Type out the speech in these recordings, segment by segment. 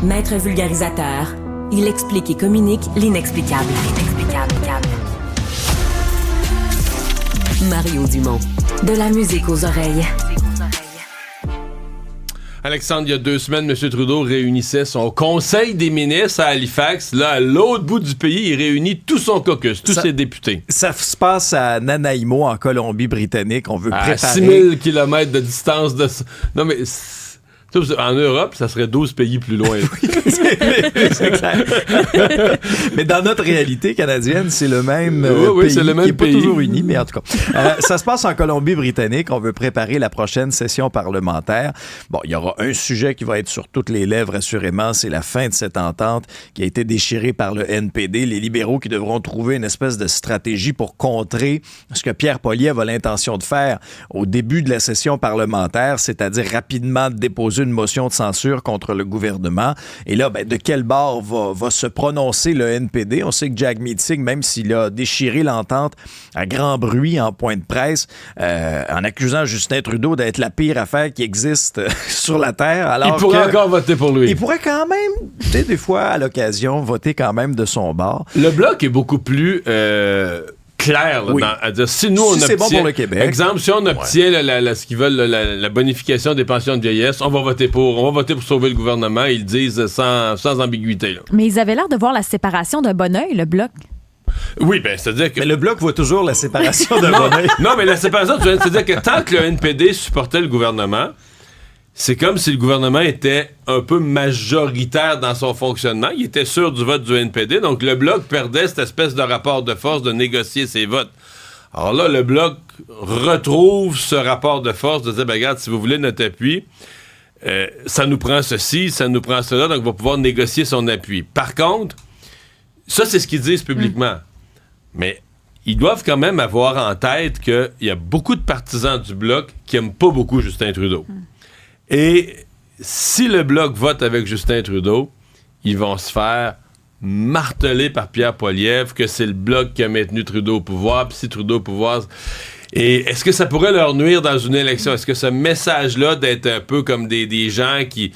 Maître vulgarisateur, il explique et communique l'inexplicable. Mario Dumont. De la musique aux oreilles. Alexandre, il y a 2 semaines, M. Trudeau réunissait son conseil des ministres à Halifax. Là, à l'autre bout du pays, il réunit tout son caucus, tous ses députés. Ça se passe à Nanaimo, en Colombie-Britannique. On veut préparer... À 6000 km de distance de... Non, mais... En Europe, ça serait 12 pays plus loin. c'est clair. Mais dans notre réalité canadienne, c'est le même pays c'est le même qui n'est pas pays. toujours uni, mais en tout cas. Ça se passe en Colombie-Britannique. On veut préparer la prochaine session parlementaire. Bon, il y aura un sujet qui va être sur toutes les lèvres, assurément. C'est la fin de cette entente qui a été déchirée par le NPD. Les libéraux qui devront trouver une espèce de stratégie pour contrer ce que Pierre Poilievre a l'intention de faire au début de la session parlementaire, c'est-à-dire rapidement déposer une motion de censure contre le gouvernement. Et là, de quel bord va se prononcer le NPD? On sait que Jack Meeting, même s'il a déchiré l'entente à grand bruit en point de presse, en accusant Justin Trudeau d'être la pire affaire qui existe sur la Terre, alors il pourrait encore voter pour lui. Il pourrait quand même, des fois, à l'occasion, voter quand même de son bord. Le Bloc est beaucoup plus... clair, là, à dire, si nous on obtient, c'est bon pour le Québec. Exemple, si on obtient ce qu'ils veulent, la bonification des pensions de vieillesse, on va voter pour sauver le gouvernement, ils le disent sans ambiguïté. Là. Mais ils avaient l'air de voir la séparation d'un bon œil, le Bloc. Oui, c'est-à-dire que... Mais le Bloc voit toujours la séparation d'un bon œil. Non, mais la séparation, c'est-à-dire que tant que le NPD supportait le gouvernement, c'est comme si le gouvernement était un peu majoritaire dans son fonctionnement. Il était sûr du vote du NPD, donc le Bloc perdait cette espèce de rapport de force de négocier ses votes. Alors là, le Bloc retrouve ce rapport de force de dire, regarde, si vous voulez notre appui, ça nous prend ceci, ça nous prend cela, donc on va pouvoir négocier son appui. Par contre, ça, c'est ce qu'ils disent publiquement. Mais ils doivent quand même avoir en tête qu'il y a beaucoup de partisans du Bloc qui n'aiment pas beaucoup Justin Trudeau. Et si le Bloc vote avec Justin Trudeau, ils vont se faire marteler par Pierre Poilievre que c'est le Bloc qui a maintenu Trudeau au pouvoir, puis si Trudeau au pouvoir... Et est-ce que ça pourrait leur nuire dans une élection? Est-ce que ce message-là d'être un peu comme des gens qui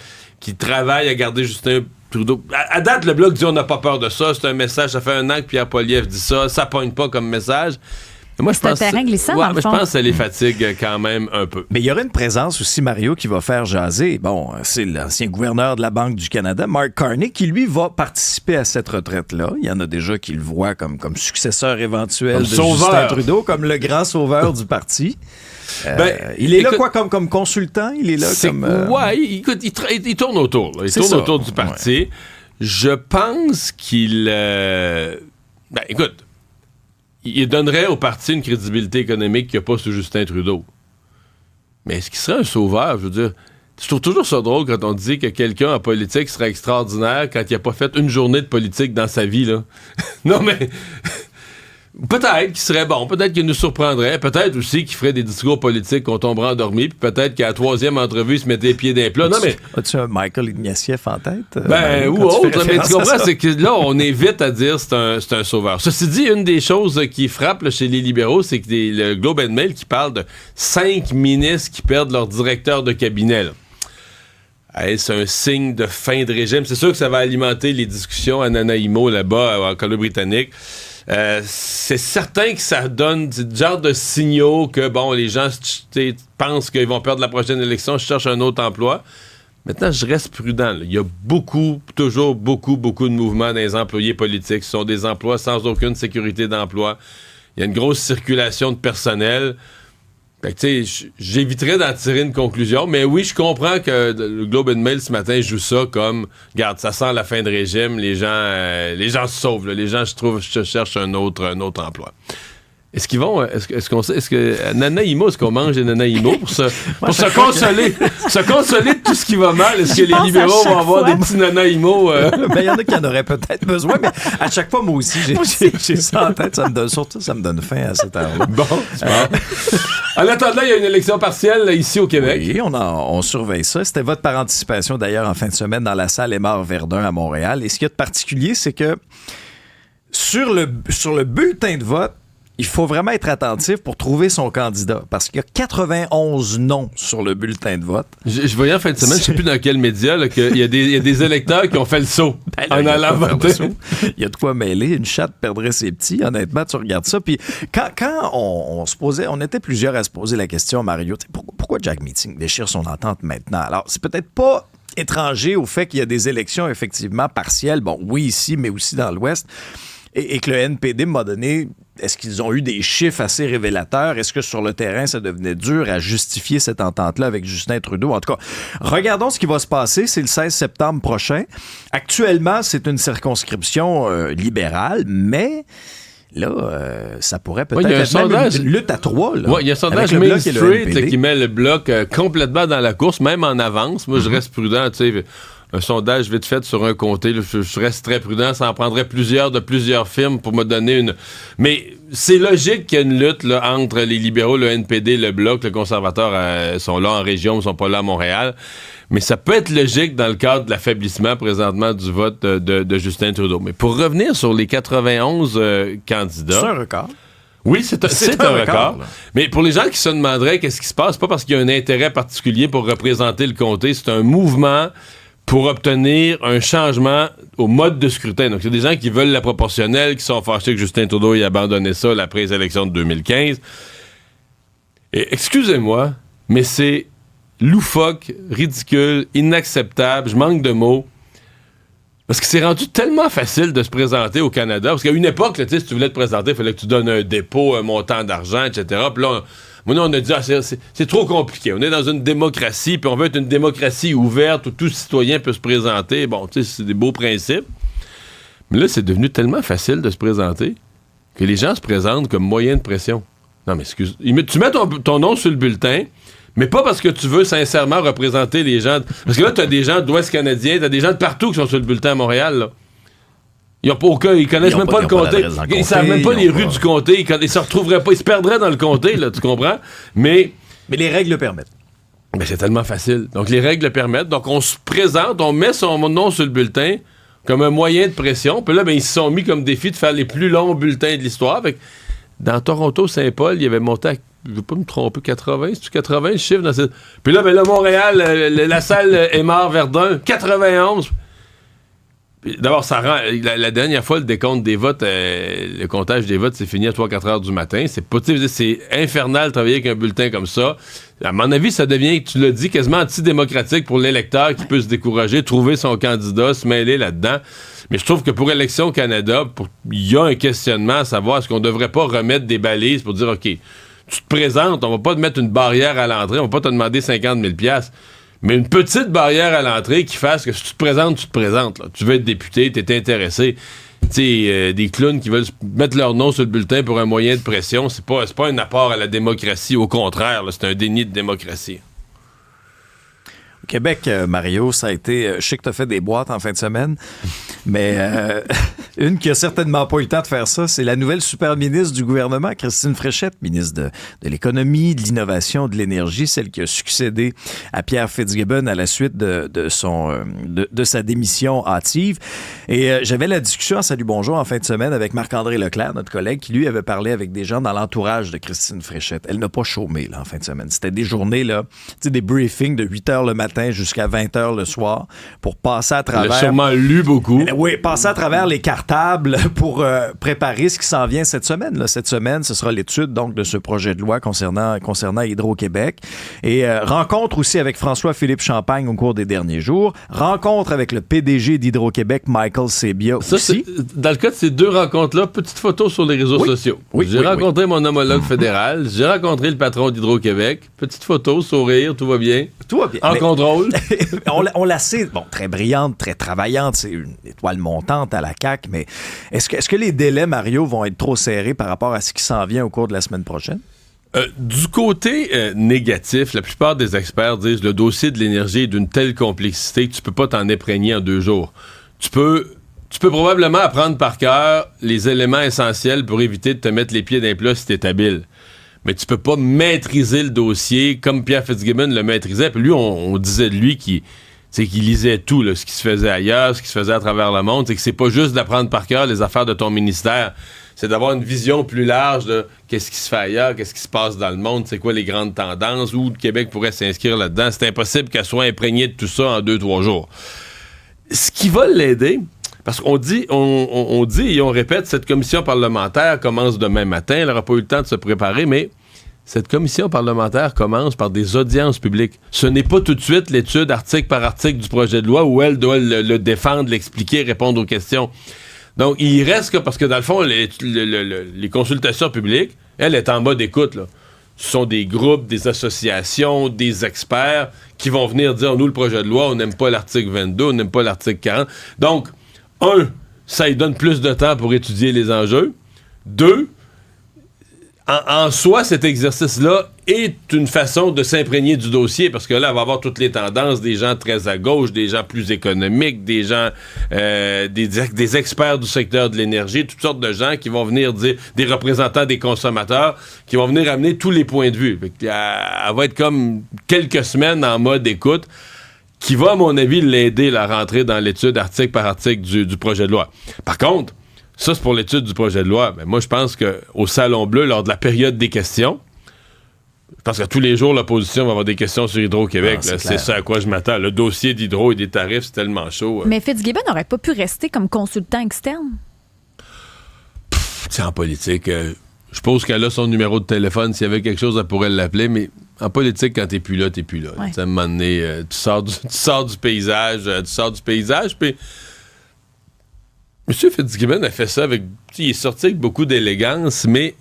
travaillent à garder Justin Trudeau... À date, le Bloc dit on n'a pas peur de ça, c'est un message, ça fait 1 an que Pierre Poilievre dit ça pogne pas comme message. Moi, je pense, un terrain glissant, dans le je fond. pense que ça les fatigue quand même un peu. Mais il y aura une présence aussi, Mario, qui va faire jaser. Bon, c'est l'ancien gouverneur de la Banque du Canada, Mark Carney, qui, lui, va participer à cette retraite-là. Il y en a déjà qui le voient comme successeur éventuel comme de sauveur. Justin Trudeau, comme le grand sauveur du parti. Il est là comme consultant? Il est là comme... Ouais, écoute, il tourne autour. Là. Il tourne autour du parti. Ouais. Je pense qu'il... écoute, il donnerait au parti une crédibilité économique qu'il n'y a pas sous Justin Trudeau. Mais est-ce qu'il serait un sauveur? Je veux dire, je trouve toujours ça drôle quand on dit que quelqu'un en politique serait extraordinaire quand il n'a pas fait une journée de politique dans sa vie, là. Non, mais... Peut-être qu'il serait bon, peut-être qu'il nous surprendrait, peut-être aussi qu'il ferait des discours politiques qu'on tomberait endormi, puis peut-être qu'à la 3e entrevue, il se mettait les pieds d'un plat. Non, mais... As-tu un Michael Ignatieff en tête? Ou autre, mais tu comprends, c'est que là, on est vite à dire c'est un sauveur. Ceci dit, une des choses qui frappe là, chez les libéraux, c'est que le Globe and Mail qui parle de 5 ministres qui perdent leur directeur de cabinet. Là. C'est un signe de fin de régime. C'est sûr que ça va alimenter les discussions à Nanaimo, là-bas, en Colombie-Britannique. C'est certain que ça donne du genre de signaux que, bon, les gens pensent qu'ils vont perdre la prochaine élection, je cherche un autre emploi. Maintenant, je reste prudent. Là. Il y a toujours beaucoup de mouvements dans les employés politiques. Ce sont des emplois sans aucune sécurité d'emploi. Il y a une grosse circulation de personnel. Fait que, tu sais, j'éviterais d'en tirer une conclusion, mais oui, je comprends que le Globe and Mail ce matin joue ça comme, regarde, ça sent la fin de régime, les gens se sauvent, là. Les gens, je trouve, cherchent un autre emploi. Est-ce qu'ils vont, est-ce que Nanaimo, est-ce qu'on mange des Nanaimo pour se consoler de tout ce qui va mal? Est-ce que les libéraux vont avoir des petits Nanaimo? Il y en a qui en auraient peut-être besoin, mais à chaque fois, moi aussi, j'ai ça en tête. Ça me donne faim à cette heure-là. Bon, en attendant, il y a une élection partielle ici au Québec. Oui, on surveille ça. C'était vote par anticipation, d'ailleurs, en fin de semaine dans la salle Aymar-Verdun à Montréal. Et ce qu'il y a de particulier, c'est que sur le bulletin de vote, il faut vraiment être attentif pour trouver son candidat parce qu'il y a 91 noms sur le bulletin de vote. Je voyais en fin de semaine, je ne sais plus dans quel média, là, qu'il y a des électeurs qui ont fait le saut en allant voter. Il y a de quoi mêler. Une chatte perdrait ses petits. Honnêtement, tu regardes ça. Puis quand on se posait, on était plusieurs à se poser la question, Mario, pourquoi Jack Meeting déchire son entente maintenant? Alors, c'est peut-être pas étranger au fait qu'il y a des élections effectivement partielles. Bon, oui, ici, mais aussi dans l'Ouest. Et que le NPD m'a donné, est-ce qu'ils ont eu des chiffres assez révélateurs? Est-ce que sur le terrain, ça devenait dur à justifier cette entente-là avec Justin Trudeau? En tout cas, regardons ce qui va se passer. C'est le 16 septembre prochain. Actuellement, c'est une circonscription libérale, mais... Là, ça pourrait peut-être être une lutte à 3. Oui, il y a un sondage Main Street qui met le Bloc complètement dans la course, même en avance. Moi, je reste prudent, tu sais. Un sondage vite fait sur un comté, là, je reste très prudent. Ça en prendrait plusieurs de plusieurs firmes pour me donner une... Mais c'est logique qu'il y ait une lutte là, entre les libéraux, le NPD, le Bloc. Les conservateurs sont là en région, ils sont pas là à Montréal. Mais ça peut être logique dans le cadre de l'affaiblissement présentement du vote de Justin Trudeau. Mais pour revenir sur les 91 candidats... C'est un record. Oui, c'est un record. Mais pour les gens qui se demanderaient qu'est-ce qui se passe, c'est pas parce qu'il y a un intérêt particulier pour représenter le comté, c'est un mouvement pour obtenir un changement au mode de scrutin. Donc, il y a des gens qui veulent la proportionnelle, qui sont fâchés que Justin Trudeau ait abandonné ça après les élections de 2015. Et excusez-moi, mais c'est loufoque, ridicule, inacceptable, je manque de mots. Parce que c'est rendu tellement facile de se présenter au Canada. Parce qu'à une époque, là, si tu voulais te présenter, il fallait que tu donnes un dépôt, un montant d'argent, etc. Puis là, on a dit, c'est trop compliqué. On est dans une démocratie, puis on veut être une démocratie ouverte où tout citoyen peut se présenter. Bon, tu sais, c'est des beaux principes. Mais là, c'est devenu tellement facile de se présenter que les gens se présentent comme moyen de pression. Non, mais excuse. Tu mets ton nom sur le bulletin, mais pas parce que tu veux sincèrement représenter les gens. Parce que là, tu as des gens d'Ouest canadien, tu as des gens de partout qui sont sur le bulletin à Montréal, là. Ils connaissent même pas le comté. Ils savent même pas les rues du comté. Ils se retrouveraient pas. Ils se perdraient dans le comté, là, tu comprends? Mais les règles le permettent. Mais c'est tellement facile. Donc, les règles le permettent. Donc, on se présente, on met son nom sur le bulletin comme un moyen de pression. Puis là, ils se sont mis comme défi de faire les plus longs bulletins de l'histoire. Dans Toronto-Saint-Paul, il avait monté à, je ne veux pas me tromper, 80, c'est-tu 80 le chiffre? Dans cette... Puis là, Montréal, la salle Aymar-Verdun, 91. D'abord, ça rend. La dernière fois, le décompte des votes, le comptage des votes, c'est fini à 3-4 heures du matin. C'est infernal de travailler avec un bulletin comme ça. À mon avis, ça devient, tu l'as dit, quasiment antidémocratique pour l'électeur qui peut se décourager, trouver son candidat, se mêler là-dedans. Mais je trouve que pour Élections Canada, il y a un questionnement à savoir est-ce qu'on ne devrait pas remettre des balises pour dire, OK, tu te présentes, on va pas te mettre une barrière à l'entrée, on va pas te demander 50 000 $. Mais une petite barrière à l'entrée qui fasse que si tu te présentes, là. Tu veux être député, t'es intéressé. Tu sais, des clowns qui veulent mettre leur nom sur le bulletin pour un moyen de pression, c'est pas un apport à la démocratie. Au contraire, là, c'est un déni de démocratie. Au Québec, Mario, ça a été... je sais que t'as fait des boîtes en fin de semaine, mais une qui a certainement pas eu le temps de faire ça, c'est la nouvelle super ministre du gouvernement, Christine Fréchette, ministre de l'Économie, de l'Innovation, de l'Énergie, celle qui a succédé à Pierre Fitzgibbon à la suite de sa démission hâtive. Et j'avais la discussion à Salut Bonjour en fin de semaine avec Marc-André Leclerc, notre collègue, qui lui avait parlé avec des gens dans l'entourage de Christine Fréchette. Elle n'a pas chômé là, en fin de semaine. C'était des journées, là, des briefings de 8 h le matin jusqu'à 20 h le soir pour passer à travers... Elle a sûrement lu beaucoup. Oui, passer à travers les cartables pour préparer ce qui s'en vient cette semaine. Là. Cette semaine, ce sera l'étude donc de ce projet de loi concernant Hydro-Québec. Et rencontre aussi avec François-Philippe Champagne au cours des derniers jours. Rencontre avec le PDG d'Hydro-Québec, Michael Sebia aussi. Dans le cas de ces deux rencontres-là, petite photo sur les réseaux sociaux. J'ai rencontré mon homologue fédéral, j'ai rencontré le patron d'Hydro-Québec. Petite photo, sourire, tout va bien. Tout va bien. En contrôle. on la sait, bon, très brillante, très travaillante, c'est une étoile montante à la CAQ, mais est-ce que les délais, Mario, vont être trop serrés par rapport à ce qui s'en vient au cours de la semaine prochaine? Du côté négatif, la plupart des experts disent le dossier de l'énergie est d'une telle complexité que tu peux pas t'en imprégner en 2 jours. Tu peux probablement apprendre par cœur les éléments essentiels pour éviter de te mettre les pieds dans les plats si t'es habile. Mais tu peux pas maîtriser le dossier comme Pierre Fitzgibbon le maîtrisait. Puis lui, on disait de lui qu'il lisait tout, là, ce qui se faisait ailleurs, ce qui se faisait à travers le monde. C'est que c'est pas juste d'apprendre par cœur les affaires de ton ministère. c'est d'avoir une vision plus large de qu'est-ce qui se fait ailleurs, qu'est-ce qui se passe dans le monde, c'est quoi les grandes tendances, où le Québec pourrait s'inscrire là-dedans. C'est impossible qu'elle soit imprégnée de tout ça en 2-3 jours. Ce qui va l'aider, parce qu'on dit, on dit et on répète, cette commission parlementaire commence demain matin, elle n'aura pas eu le temps de se préparer, mais cette commission parlementaire commence par des audiences publiques. Ce n'est pas tout de suite l'étude article par article du projet de loi où elle doit le défendre, l'expliquer, répondre aux questions. Donc, il reste que, parce que dans le fond, les consultations publiques, elle est en mode écoute, là. Ce sont des groupes, des associations, des experts qui vont venir dire, nous, le projet de loi, on n'aime pas l'article 22, on n'aime pas l'article 40. Donc, ça lui donne plus de temps pour étudier les enjeux. 2, en soi, cet exercice-là est une façon de s'imprégner du dossier, parce que là, elle va avoir toutes les tendances, des gens très à gauche, des gens plus économiques, des gens, des experts du secteur de l'énergie, toutes sortes de gens qui vont venir dire, des représentants des consommateurs, qui vont venir amener tous les points de vue. Elle va être comme quelques semaines en mode écoute, qui va, à mon avis, l'aider à rentrer dans l'étude article par article du projet de loi. Par contre, ça, c'est pour l'étude du projet de loi. Mais moi, je pense qu'au Salon Bleu, lors de la période des questions, je pense que tous les jours, l'opposition va avoir des questions sur Hydro-Québec. C'est ça à quoi je m'attends. Le dossier d'Hydro et des tarifs, c'est tellement chaud. Mais Fitzgibbon n'aurait pas pu rester comme consultant externe? En politique, je suppose qu'elle a son numéro de téléphone. S'il y avait quelque chose, elle pourrait l'appeler. Mais en politique, quand t'es plus là, t'es plus là. Ouais. À un moment donné, tu sors du paysage. Puis M. Fitzgibbon a fait ça avec... Il est sorti avec beaucoup d'élégance, mais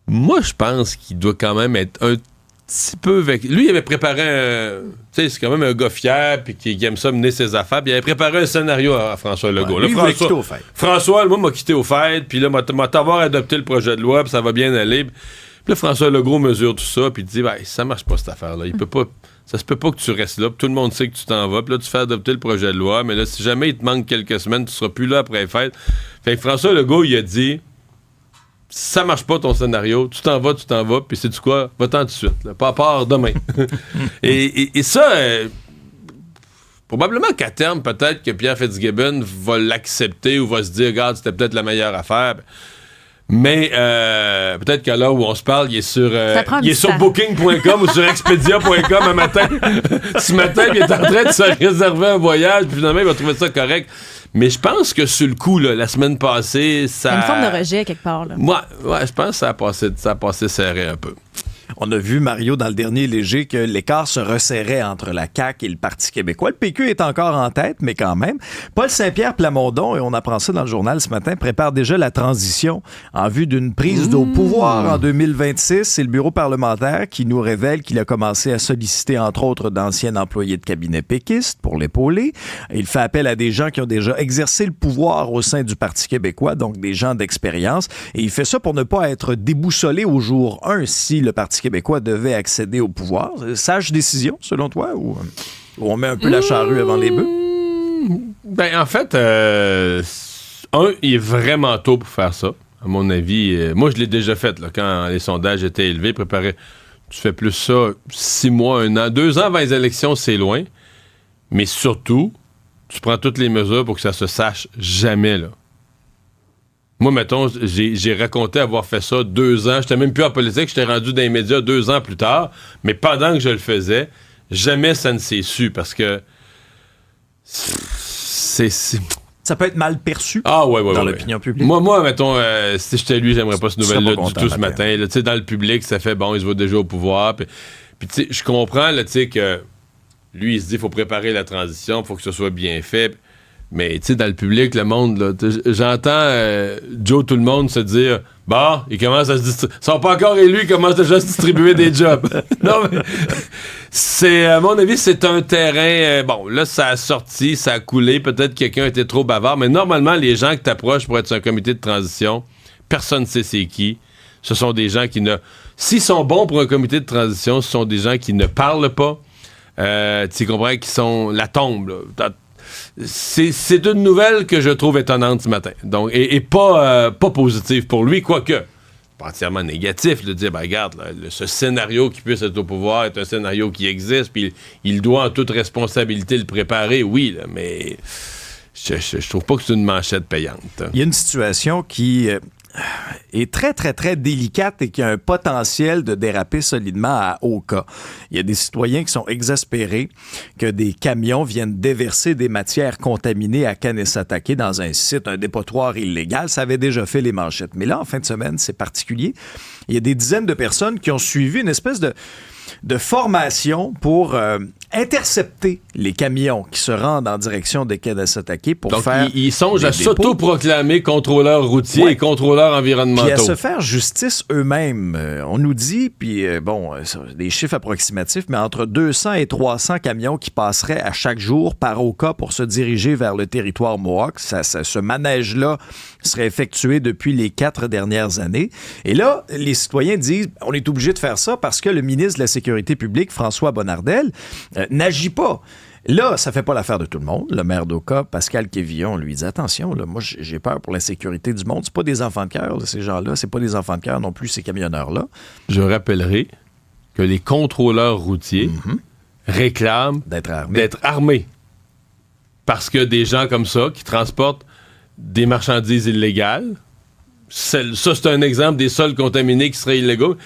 moi, je pense qu'il doit quand même être un petit peu... Lui, il avait préparé un... Tu sais, c'est quand même un gars fier puis qui aime ça mener ses affaires. Puis il avait préparé un scénario à François Legault. Ouais, là, quitté aux fêtes. François, moi, m'a quitté aux fêtes, puis là, m'a t'avoir adopté le projet de loi, puis ça va bien aller. Puis là, François Legault mesure tout ça, puis il dit, ça marche pas, cette affaire-là. Il peut pas... Ça se peut pas que tu restes là, puis tout le monde sait que tu t'en vas, puis là, tu fais adopter le projet de loi, mais là, si jamais il te manque quelques semaines, tu seras plus là après les fêtes. Fait que François Legault, il a dit, ça marche pas ton scénario, tu t'en vas, puis sais-tu quoi, va-t'en tout de suite, là, pas à part demain. et ça, probablement qu'à terme, peut-être que Pierre Fitzgibbon va l'accepter ou va se dire, regarde, c'était peut-être la meilleure affaire. Mais peut-être qu'à l'heure où on se parle, il est sur booking.com ou sur expedia.com un matin. Ce matin, il est en train de se réserver un voyage, puis finalement, il va trouver ça correct. Mais je pense que sur le coup, là, la semaine passée, ça... Il y a une forme de rejet quelque part. Là. Ouais, je pense que ça a passé serré un peu. On a vu, Mario, dans le dernier léger, que l'écart se resserrait entre la CAQ et le Parti québécois. Le PQ est encore en tête, mais quand même. Paul Saint-Pierre Plamondon, et on apprend ça dans le journal ce matin, prépare déjà la transition en vue d'une prise au pouvoir en 2026. C'est le bureau parlementaire qui nous révèle qu'il a commencé à solliciter, entre autres, d'anciens employés de cabinet péquistes pour l'épauler. Il fait appel à des gens qui ont déjà exercé le pouvoir au sein du Parti québécois, donc des gens d'expérience. Et il fait ça pour ne pas être déboussolé au jour 1 si le Parti québécois devait accéder au pouvoir. Sage décision, selon toi, ou on met un peu la charrue avant les bœufs? Ben, en fait, il est vraiment tôt pour faire ça, à mon avis. Moi, je l'ai déjà fait, là, quand les sondages étaient élevés. Tu fais plus ça 6 mois, 1 an. 2 ans avant les élections, c'est loin. Mais surtout, tu prends toutes les mesures pour que ça se sache jamais, là. Moi, mettons, j'ai raconté avoir fait ça 2 ans. J'étais même plus en politique. J'étais rendu dans les médias 2 ans plus tard. Mais pendant que je le faisais, jamais ça ne s'est su parce que Ça peut être mal perçu dans l'opinion publique. Moi, mettons, si j'étais lui, j'aimerais pas cette nouvelle-là du tout ce matin. Tu sais, dans le public, ça fait bon, il se voit déjà au pouvoir. Puis tu sais, je comprends, tu sais, que lui, il se dit, il faut préparer la transition, il faut que ce soit bien fait. Mais, tu sais, dans le public, le monde, là, j'entends Joe tout le monde se dire « Bon, ils commencent à se distribuer. Ils sont pas encore élus, ils commencent déjà à se distribuer des jobs. » Non, mais c'est, à mon avis, c'est un terrain... bon, là, ça a sorti, ça a coulé. Peut-être que quelqu'un était trop bavard. Mais normalement, les gens que t'approches pour être sur un comité de transition, personne ne sait c'est qui. Ce sont des gens qui ne... S'ils sont bons pour un comité de transition, ce sont des gens qui ne parlent pas. Tu comprends, qui sont la tombe, là. C'est une nouvelle que je trouve étonnante ce matin. Donc, et pas positive pour lui, quoique pas entièrement négatif de dire, ben regarde, là, ce scénario qui puisse être au pouvoir est un scénario qui existe, puis il doit en toute responsabilité le préparer, oui, là, mais je trouve pas que c'est une manchette payante. Il y a une situation qui est très, très, très délicate et qui a un potentiel de déraper solidement à haut cas. Il y a des citoyens qui sont exaspérés que des camions viennent déverser des matières contaminées à Kanesatake dans un site, un dépotoir illégal. Ça avait déjà fait les manchettes. Mais là, en fin de semaine, c'est particulier. Il y a des dizaines de personnes qui ont suivi une espèce de formation pour intercepter les camions qui se rendent en direction de Kanesatake pour Donc, faire... ils songent à des dépôts. s'autoproclamer contrôleurs routiers et contrôleurs environnementaux. Puis à se faire justice eux-mêmes. On nous dit, puis des chiffres approximatifs, mais entre 200 et 300 camions qui passeraient à chaque jour par Oka pour se diriger vers le territoire Mohawk. Ce manège-là serait effectué depuis les 4 dernières années. Et là, les citoyens disent, on est obligé de faire ça parce que le ministre de la Sécurité publique, François Bonnardel, n'agit pas. Là, ça fait pas l'affaire de tout le monde. Le maire d'Oka, Pascal Quévillon, lui dit attention, là, moi j'ai peur pour la sécurité du monde. C'est pas des enfants de cœur, là, ces gens-là. C'est pas des enfants de cœur non plus, ces camionneurs-là. Je rappellerai que les contrôleurs routiers réclament d'être armés. Parce que des gens comme ça qui transportent des marchandises illégales, ça c'est un exemple des sols contaminés qui seraient illégaux.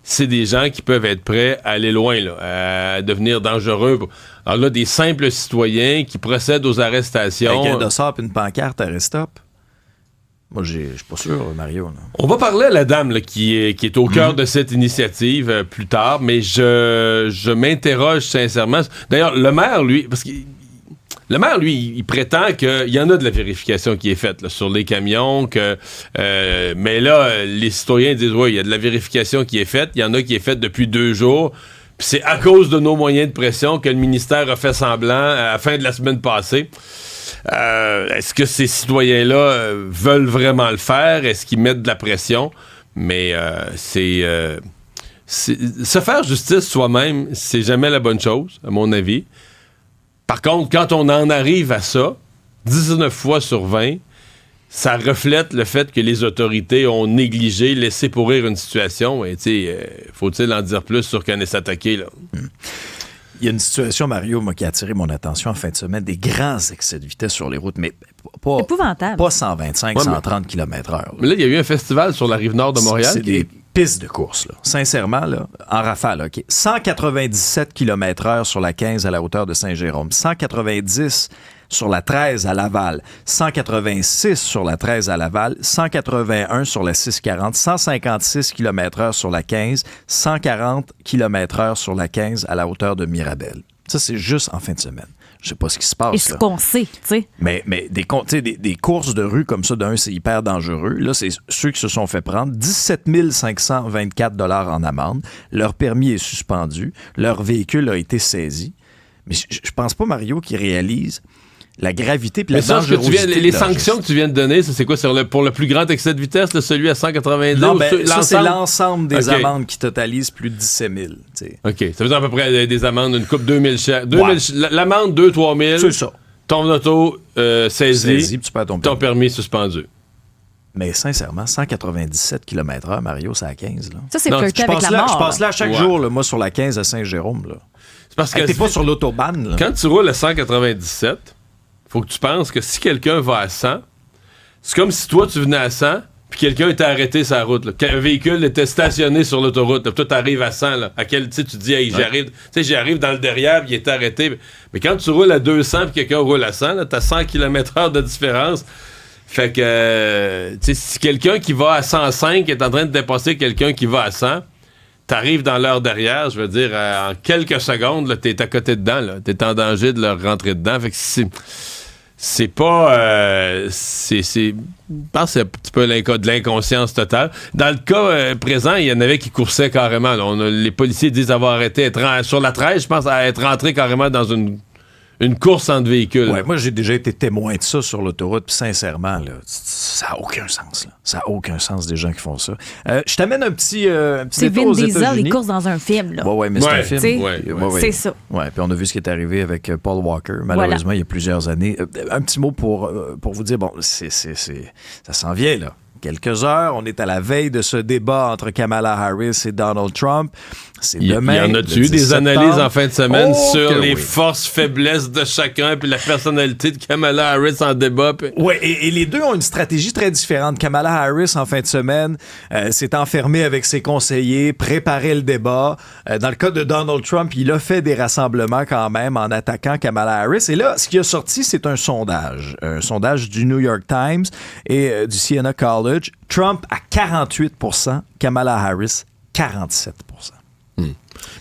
C'est des gens qui peuvent être prêts à aller loin, là, à devenir dangereux. Alors là, des simples citoyens qui procèdent aux arrestations. Avec un dossard et une pancarte à Restop. Moi, je suis pas sûr, Mario. Là. On va parler à la dame là, qui est au cœur de cette initiative plus tard, mais je m'interroge sincèrement. D'ailleurs, le maire, lui, parce que le maire, lui, il prétend qu'il y en a de la vérification qui est faite là, sur les camions, mais là, les citoyens disent, oui, il y a de la vérification qui est faite, il y en a qui est faite depuis 2 jours, puis c'est à cause de nos moyens de pression que le ministère a fait semblant à la fin de la semaine passée. Est-ce que ces citoyens-là veulent vraiment le faire? Est-ce qu'ils mettent de la pression? Mais se faire justice soi-même, c'est jamais la bonne chose, à mon avis. Par contre, quand on en arrive à ça, 19 fois sur 20, ça reflète le fait que les autorités ont négligé, laissé pourrir une situation. Et faut-il en dire plus sur Kanesatake, là? Il y a une situation, Mario, qui a attiré mon attention en fin de semaine, des grands excès de vitesse sur les routes, mais pas épouvantable. Pas 125, 130 km/h. Mais là, il y a eu un festival sur la rive nord de Montréal. C'est des pistes de course, là. Sincèrement, là, en rafale, OK. 197 km/h sur la 15 à la hauteur de Saint-Jérôme, 190 sur la 13 à Laval, 186 sur la 13 à Laval, 181 sur la 640, 156 km/h sur la 15, 140 km/h sur la 15 à la hauteur de Mirabel. Ça, c'est juste en fin de semaine. Je sais pas ce qui se passe. Et ce qu'on sait, tu sais. Mais des courses de rue comme ça, d'un, c'est hyper dangereux. Là, c'est ceux qui se sont fait prendre 17 524 $ en amende. Leur permis est suspendu. Leur véhicule a été saisi. Mais je pense pas, Mario, qu'ils réalisent la gravité et la dangerosité. Les sanctions que tu viens de donner, ça, c'est quoi? Pour le plus grand excès de vitesse, là, celui à 190? Non, ça, c'est l'ensemble des amendes qui totalisent plus de 17 000. T'sais. OK. Ça veut dire à peu près des amendes, une coupe 2000 chèques. L'amende, 2-3 000. C'est ça. Ton auto saisie, tu perds ton permis suspendu. Mais sincèrement, 197 km/h, Mario, c'est à 15. Là. Ça, c'est flirté avec la mort. Je passe là chaque jour, là, moi, sur la 15 à Saint-Jérôme. Là. C'est parce que t'es pas sur l'autobahn. Là. Quand tu roules à 197... faut que tu penses que si quelqu'un va à 100, c'est comme si toi, tu venais à 100, puis quelqu'un était arrêté sur la route. Là. Un véhicule était stationné sur l'autoroute. Là, puis toi, t'arrives à 100. Là, tu te dis, hey, j'arrive dans le derrière, puis il est arrêté. Mais quand tu roules à 200, puis quelqu'un roule à 100, là, t'as 100 km/h de différence. Fait que, si quelqu'un qui va à 105 est en train de dépasser quelqu'un qui va à 100, t'arrives dans l'heure derrière, je veux dire, en quelques secondes, là, t'es à côté dedans. Là, t'es en danger de leur rentrer dedans. Fait que c'est pas... je pense que c'est un petit peu de l'inconscience totale. Dans le cas présent, il y en avait qui coursaient carrément. Là. Les policiers disent avoir arrêté sur la 13, je pense, à être rentrés carrément dans une course entre véhicules. Ouais, moi, j'ai déjà été témoin de ça sur l'autoroute, puis sincèrement, là, ça n'a aucun sens. Là. Ça n'a aucun sens des gens qui font ça. Je t'amène un petit c'est détour aux Vin Diesel, États-Unis. les courses dans un film. Là. Ouais, mais c'est un film. C'est ça. Ouais, puis on a vu ce qui est arrivé avec Paul Walker, malheureusement, il y a plusieurs années. Un petit mot pour vous dire, bon, ça s'en vient, là. quelques heures. On est à la veille de ce débat entre Kamala Harris et Donald Trump. C'est demain. Il y en a-tu eu des analyses en fin de semaine sur les forces, faiblesses de chacun puis la personnalité de Kamala Harris en débat? Oui, et les deux ont une stratégie très différente. Kamala Harris, en fin de semaine, s'est enfermée avec ses conseillers, préparait le débat. Dans le cas de Donald Trump, il a fait des rassemblements quand même en attaquant Kamala Harris. Et là, ce qui a sorti, c'est un sondage du New York Times et du Siena College. Trump à 48%, Kamala Harris 47%.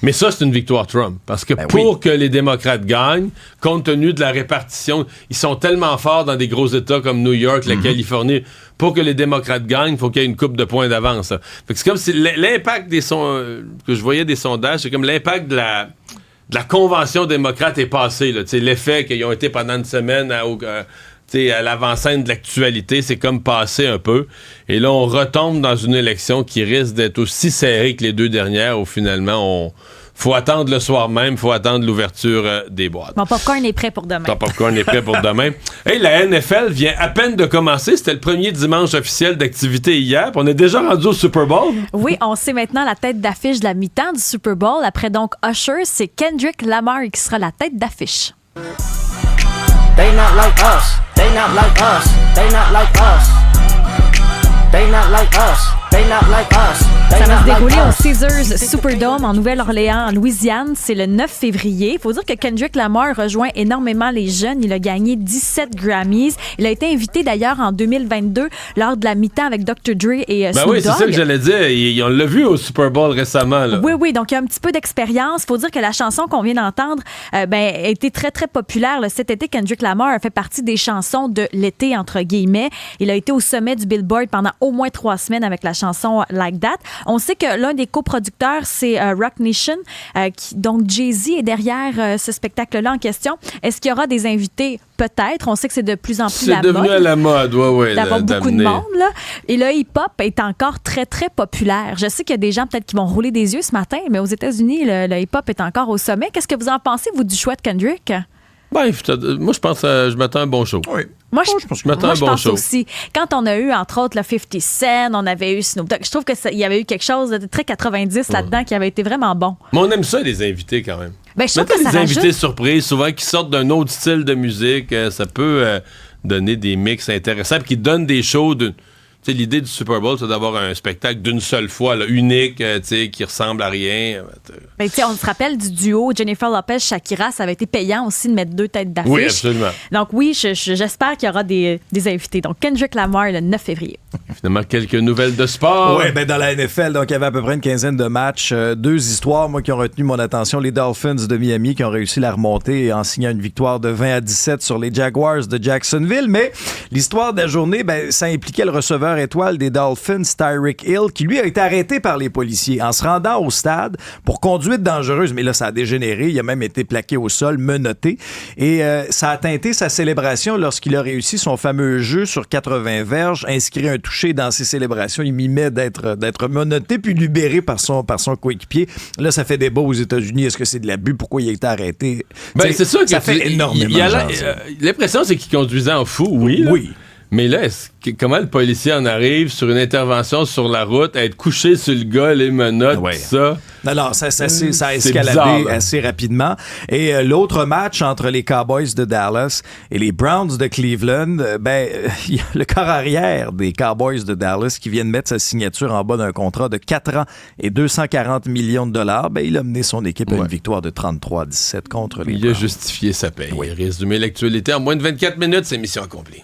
Mais ça, c'est une victoire Trump. Parce que que les démocrates gagnent, compte tenu de la répartition, ils sont tellement forts dans des gros États comme New York, la Californie. Pour que les démocrates gagnent, il faut qu'il y ait une coupe de points d'avance. Fait que c'est comme si l'impact que je voyais des sondages, c'est comme l'impact de la convention démocrate est passé. Là. L'effet qu'ils ont été pendant une semaine à l'avant-scène de l'actualité, c'est comme passé un peu. Et là, on retombe dans une élection qui risque d'être aussi serrée que les deux dernières, où finalement, faut attendre le soir même, faut attendre l'ouverture des boîtes. Mon popcorn est prêt pour demain. Ton popcorn est prêt pour demain. Hey, la NFL vient à peine de commencer. C'était le premier dimanche officiel d'activité hier. On est déjà rendu au Super Bowl. Oui, on sait maintenant la tête d'affiche de la mi-temps du Super Bowl. Après donc Usher, c'est Kendrick Lamar qui sera la tête d'affiche. They not like us. They not like us. They not like us. They not like us. They not like us. Ça va se dérouler au Caesars Superdome en Nouvelle-Orléans, en Louisiane. C'est le 9 février. Il faut dire que Kendrick Lamar rejoint énormément les jeunes. Il a gagné 17 Grammys. Il a été invité d'ailleurs en 2022 lors de la mi-temps avec Dr. Dre et Snoop Dogg. Oui, c'est ça que j'allais dire. On l'a vu au Super Bowl récemment. Là. Oui, donc il y a un petit peu d'expérience. Il faut dire que la chanson qu'on vient d'entendre a été très, très populaire. Là. Cet été, Kendrick Lamar a fait partie des chansons de l'été, entre guillemets. Il a été au sommet du Billboard pendant au moins 3 semaines avec la chanson Like That. On sait que l'un des coproducteurs, c'est Roc Nation. Donc, Jay-Z est derrière ce spectacle-là en question. Est-ce qu'il y aura des invités? Peut-être. On sait que c'est de plus en plus la mode. C'est devenu à la mode, oui. D'avoir beaucoup de monde, là. Et le hip-hop est encore très, très populaire. Je sais qu'il y a des gens peut-être qui vont rouler des yeux ce matin, mais aux États-Unis, le hip-hop est encore au sommet. Qu'est-ce que vous en pensez, vous, du choix de Kendrick? Moi, je pense que je m'attends à un bon show. Oui. Moi, je m'attends à un bon show aussi. Quand on a eu, entre autres, le 50 Cent, on avait eu Snoop Dogg, je trouve qu'il y avait eu quelque chose de très 90 là-dedans qui avait été vraiment bon. Mais on aime ça, les invités, quand même. Je trouve que ça des rajoute... invités surprises, souvent qui sortent d'un autre style de musique, ça peut donner des mix intéressants, puis qui donnent des shows de... Tu sais, l'idée du Super Bowl, c'est d'avoir un spectacle d'une seule fois, là, unique, qui ressemble à rien. On se rappelle du duo Jennifer Lopez-Shakira, ça avait été payant aussi de mettre 2 têtes d'affiche. Oui, absolument. Donc oui, j'espère qu'il y aura des invités. Donc Kendrick Lamar le 9 février. Finalement, quelques nouvelles de sport. Oui, dans la NFL, donc il y avait à peu près une quinzaine de matchs. 2 histoires, moi, qui ont retenu mon attention. Les Dolphins de Miami qui ont réussi la remontée en signant une victoire de 20-17 sur les Jaguars de Jacksonville. Mais l'histoire de la journée, ça impliquait le receveur étoile des Dolphins, Tyreek Hill, qui lui a été arrêté par les policiers en se rendant au stade pour conduite dangereuse. Mais là, ça a dégénéré. Il a même été plaqué au sol, menotté. Et ça a teinté sa célébration lorsqu'il a réussi son fameux jeu sur 80 verges, inscrit un touché dans ses célébrations. Il mimait d'être menotté puis libéré par son coéquipier. Là, ça fait débat aux États-Unis. Est-ce que c'est de l'abus? Pourquoi il a été arrêté? C'est sûr que ça fait énormément l'impression, c'est qu'il conduisait en fou, oui. Oui. Mais là, comment le policier en arrive sur une intervention sur la route, à être couché sur le gars, les menottes, tout ça? Non, ça a escaladé assez rapidement. Et l'autre match entre les Cowboys de Dallas et les Browns de Cleveland, il y a le corps arrière des Cowboys de Dallas qui vient de mettre sa signature en bas d'un contrat de 4 ans et 240 millions de dollars. Il a mené son équipe à une victoire de 33-17 contre les Browns. Il a justifié sa paye. Résumé l'actualité en moins de 24 minutes, c'est mission accomplie.